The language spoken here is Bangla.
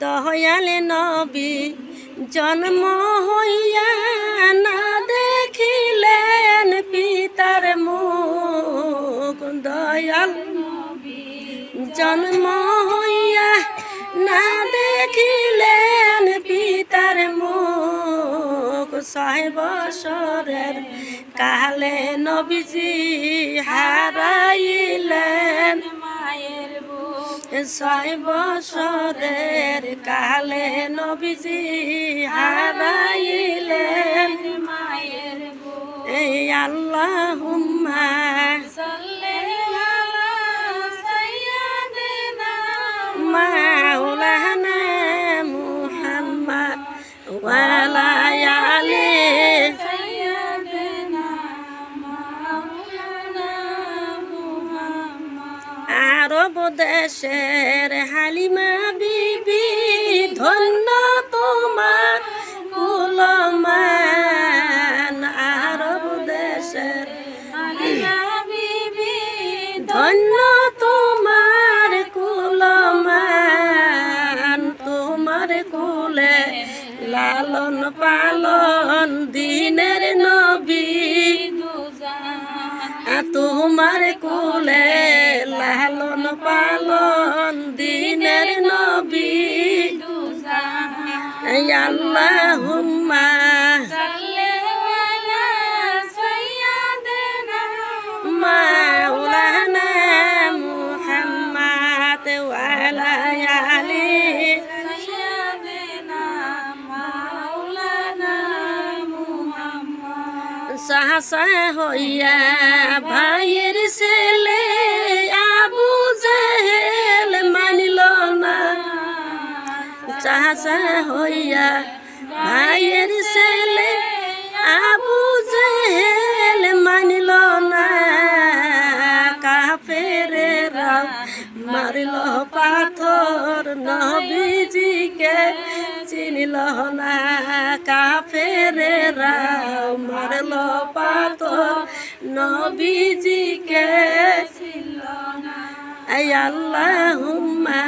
দয়াল নবী জন্ম হইয়া না দেখিলেন পিতার মুখ। দয়াল নবী জন্ম হইয়া না দেখিলেন পিতার মুখ। 6 বছরের কালে নবীজি হারাইলেন মায়ের বুক। 6 বছরের কালে নবীজি হারাইলেন মায়ের বুক। এই আল্লাহুম্মা সাল্লি আলা সাইয়্যিদিনা মাওলানা মুহাম্মদ ওয়া আলা আলি সাইয়্যিদিনা মাওলানা মুহাম্মদ। আরব দেশের হালিমা বিবি ধন্য তোমার কুলমান। আরব দেশের হালিমা বিবি ধন্য তোমার কুলমান। তোমার কুলে লালন পালন দিনের নবী তোমার কুলে লালন পালন দিনের নবী। আল্লাহুম্মা সাল্লি আলা সাইয়্যিদিনা মাওলানা মুহাম্মদ ওয়া আলা আলি সাইয়্যিদিনা মাওলানা মুহাম্মদ। সাহসা হইয়া ভাইয়ের ছেলে আবু জেহেল মানিল না। সাহসা হইয়া ভাইয়ের ছেলে আবু জেহেল মানিল না। কাফেরেরা মারিল পাথর নবীজিকে চিনিল না। কাফেরেরা মারল পাথর নবীজিকে চিনিল না। আল্লাহুম্মা